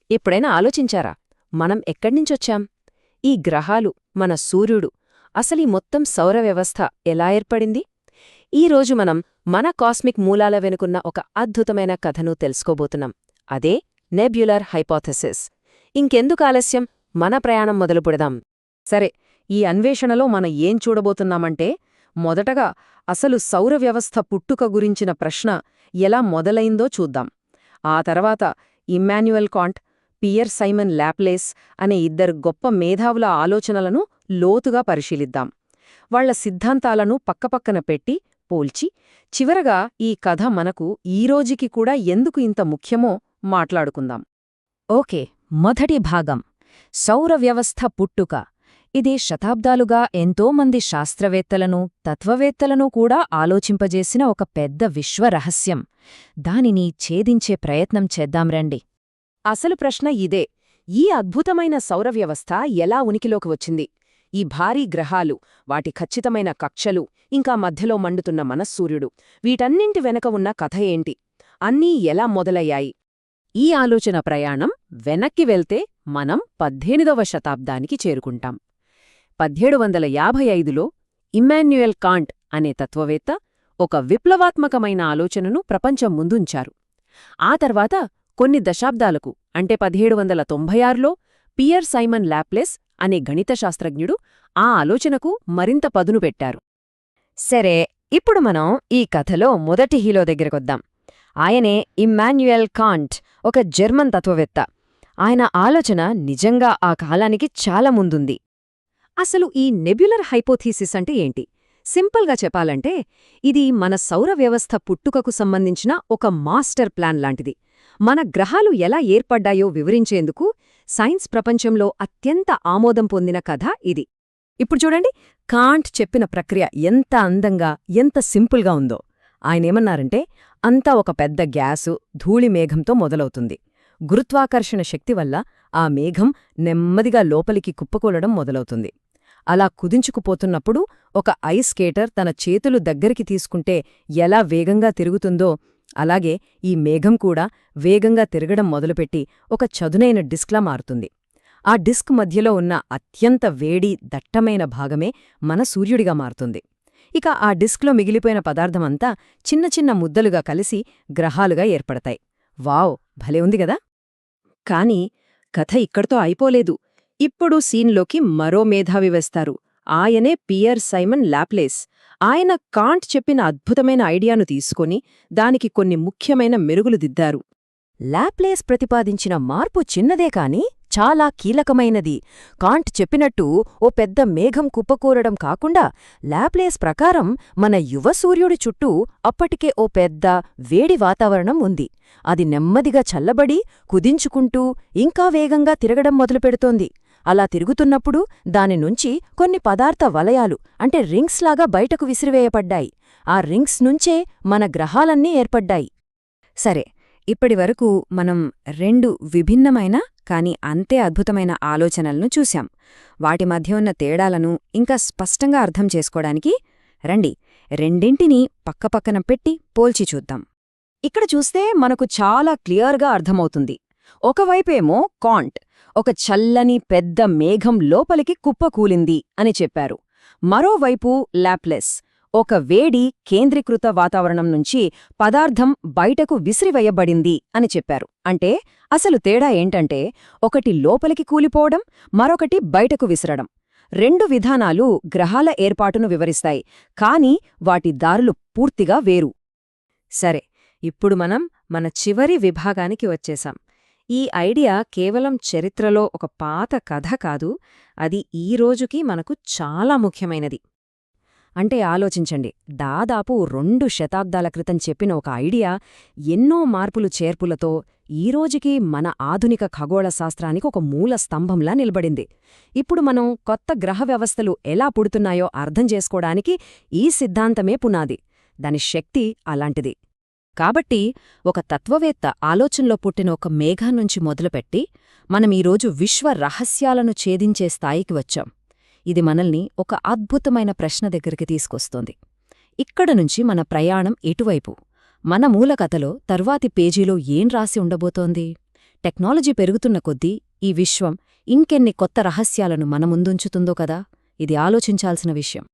ఎప్పుడైనా ఆలోచించారా మనం ఎక్కడ్నించొచ్చాం? ఈ గ్రహాలు, మన సూర్యుడు, అసలీ మొత్తం సౌరవ్యవస్థ ఎలా ఏర్పడింది? ఈరోజు మనం మన కాస్మిక్ మూలాల వెనుకున్న ఒక అద్భుతమైన కథను తెలుసుకోబోతున్నాం. అదే నెబ్యులర్ హైపోథెసిస్. ఇంకెందుకు ఆలస్యం, మన ప్రయాణం మొదలుపెడదాం. సరే, ఈ అన్వేషణలో మనం ఏం చూడబోతున్నామంటే, మొదటగా అసలు సౌరవ్యవస్థ పుట్టుక గురించిన ప్రశ్న ఎలా మొదలైందో చూద్దాం. ఆ తర్వాత Immanuel Kant, Pierre Simon Laplace అనే ఇద్దరు గొప్ప మేధావుల ఆలోచనలను లోతుగా పరిశీలిద్దాం. వాళ్ల సిద్ధాంతాలను పక్కపక్కన పెట్టి, పోల్చి, చివరగా ఈ కథ మనకు ఈరోజుకి కూడా ఎందుకు ఇంత ముఖ్యమో మాట్లాడుకుందాం. ఓకే, మొదటి భాగం సౌరవ్యవస్థ పుట్టుక. ఇది శతాబ్దాలుగా ఎంతోమంది శాస్త్రవేత్తలను, తత్వవేత్తలను కూడా ఆలోచింపజేసిన ఒక పెద్ద విశ్వరహస్యం. దానిని ఛేదించే ప్రయత్నం చేద్దాం రండి. అసలు ప్రశ్న ఇదే: ఈ అద్భుతమైన సౌరవ్యవస్థ ఎలా ఉనికిలోకి వచ్చింది? ఈ భారీ గ్రహాలు, వాటి ఖచ్చితమైన కక్షలు, ఇంకా మధ్యలో మండుతున్న మనస్సూర్యుడు, వీటన్నింటి వెనక ఉన్న కథ ఏంటి? అన్నీ ఎలా మొదలయ్యాయి? ఈ ఆలోచన ప్రయాణం వెనక్కి వెళ్తే మనం 18వ శతాబ్దానికి చేరుకుంటాం. 1755లో ఇమ్మాన్యుయల్ కాంట్ అనే తత్వవేత్త ఒక విప్లవాత్మకమైన ఆలోచనను ప్రపంచం ముందుంచారు. ఆ తర్వాత కొన్ని దశాబ్దాలకు, అంటే 1796లో పియర్ సైమన్ లాప్లేస్ అనే గణిత శాస్త్రజ్ఞుడు ఆ ఆలోచనకు మరింత పదును పెట్టారు. సరే, ఇప్పుడు మనం ఈ కథలో మొదటి హీరో దగ్గరకొద్దాం. ఆయనే ఇమ్మాన్యుయల్ కాంట్, ఒక జర్మన్ తత్వవేత్త. ఆయన ఆలోచన నిజంగా ఆ కాలానికి చాలా ముందుంది. అసలు ఈ నెబ్యులర్ హైపోథీసిస్ అంటే ఏంటి? సింపుల్గా చెప్పాలంటే, ఇది మన సౌర వ్యవస్థ పుట్టుకకు సంబంధించిన ఒక మాస్టర్ ప్లాన్ లాంటిది. మన గ్రహాలు ఎలా ఏర్పడ్డాయో వివరించేందుకు సైన్స్ ప్రపంచంలో అత్యంత ఆమోదం పొందిన కథ ఇది. ఇప్పుడు చూడండి, కాంట్ చెప్పిన ప్రక్రియ ఎంత అందంగా, ఎంత సింపుల్గా ఉందో. ఆయనేమన్నారంటే, అంతా ఒక పెద్ద గ్యాసు, ధూళి మేఘంతో మొదలవుతుంది. గురుత్వాకర్షణ శక్తి వల్ల ఆ మేఘం నెమ్మదిగా లోపలికి కుప్పకూలడం మొదలవుతుంది. అలా కుదించుకుపోతున్నప్పుడు ఒక ఐస్ స్కేటర్ తన చేతులు దగ్గరికి తీసుకుంటే ఎలా వేగంగా తిరుగుతుందో, అలాగే ఈ మేఘం కూడా వేగంగా తిరగడం మొదలుపెట్టి ఒక చదునైన డిస్క్లా మారుతుంది. ఆ డిస్క్ మధ్యలో ఉన్న అత్యంత వేడి, దట్టమైన భాగమే మన సూర్యుడిగా మారుతుంది. ఇక ఆ డిస్క్లో మిగిలిపోయిన పదార్థమంతా చిన్న చిన్న ముద్దలుగా కలిసి గ్రహాలుగా ఏర్పడతాయి. వావ్, భలే ఉంది గదా! కాని కథ ఇక్కడితో అయిపోలేదు. ఇప్పుడు సీన్లోకి మరో మేధావి వేస్తారు. ఆయనే పియర్ సైమన్ లాప్లేస్. ఆయన కాంట్ చెప్పిన అద్భుతమైన ఐడియాను తీసుకొని దానికి కొన్ని ముఖ్యమైన మెరుగులు దిద్దారు. లాప్లేస్ ప్రతిపాదించిన మార్పు చిన్నదే కాని చాలా కీలకమైనది. కాంట్ చెప్పినట్టు ఓ పెద్ద మేఘం కుప్పకూరడం కాకుండా, లాప్లేస్ ప్రకారం మన యువ సూర్యుడి చుట్టూ అప్పటికే ఓ పెద్ద వేడి వాతావరణం ఉంది. అది నెమ్మదిగా చల్లబడి, కుదించుకుంటూ ఇంకా వేగంగా తిరగడం మొదలుపెడుతోంది. అలా తిరుగుతున్నప్పుడు దానినుంచి కొన్ని పదార్థ వలయాలు, అంటే రింగ్స్ లాగా బయటకు విసిరివేయపడ్డాయి. ఆ రింగ్స్ నుంచే మన గ్రహాలన్నీ ఏర్పడ్డాయి. సరే, ఇప్పటివరకు మనం రెండు విభిన్నమైన కాని అంతే అద్భుతమైన ఆలోచనలను చూశాం. వాటి మధ్య ఉన్న తేడాలను ఇంకా స్పష్టంగా అర్థం చేసుకోవడానికి రండి, రెండింటినీ పక్కపక్కన పెట్టి పోల్చి చూద్దాం. ఇక్కడ చూస్తే మనకు చాలా క్లియర్గా అర్థమవుతుంది. ఒకవైపేమో కాంట్ ఒక చల్లని పెద్ద మేఘం లోపలికి కుప్పకూలింది అని చెప్పారు. మరోవైపు లాప్లేస్ ఒక వేడి, కేంద్రీకృత వాతావరణం నుంచి పదార్థం బయటకు విసిరివేయబడింది అని చెప్పారు. అంటే అసలు తేడా ఏంటంటే, ఒకటి లోపలికి కూలిపోవడం, మరొకటి బయటకు విసరడం. రెండు విధానాలు గ్రహాల ఏర్పాటును వివరిస్తాయి, కాని వాటి దారులు పూర్తిగా వేరు. సరే, ఇప్పుడు మనం మన చివరి విభాగానికి వచ్చేశాం. ఈ ఐడియా కేవలం చరిత్రలో ఒక పాత కథ కాదు, అది ఈ రోజుకి మనకు చాలా ముఖ్యమైనది. అంటే ఆలోచించండి, దాదాపు 2 శతాబ్దాల క్రితం చెప్పిన ఒక ఐడియా ఎన్నో మార్పులు చేర్పులతో ఈరోజుకి మన ఆధునిక ఖగోళ శాస్త్రానికి ఒక మూల స్తంభంలా నిలబడింది. ఇప్పుడు మనం కొత్త గ్రహ వ్యవస్థలు ఎలా పుడుతున్నాయో అర్థం చేసుకోవడానికి ఈ సిద్ధాంతమే పునాది. దాని శక్తి అలాంటిది. కాబట్టి ఒక తత్వవేత్త ఆలోచనలో పుట్టిన ఒక మేఘాన్నుంచి మొదలుపెట్టి మనమీరోజు విశ్వ రహస్యాలను ఛేదించే స్థాయికి వచ్చాం. ఇది మనల్ని ఒక అద్భుతమైన ప్రశ్న దగ్గరికి తీసుకొస్తోంది. ఇక్కడ నుంచి మన ప్రయాణం ఎటువైపు? మన మూలకథలో తర్వాతి పేజీలో ఏం రాసి ఉండబోతోంది? టెక్నాలజీ పెరుగుతున్న కొద్దీ ఈ విశ్వం ఇంకెన్ని కొత్త రహస్యాలను మన ముందుంచుతుందో కదా ఇది ఆలోచించాల్సిన విషయం.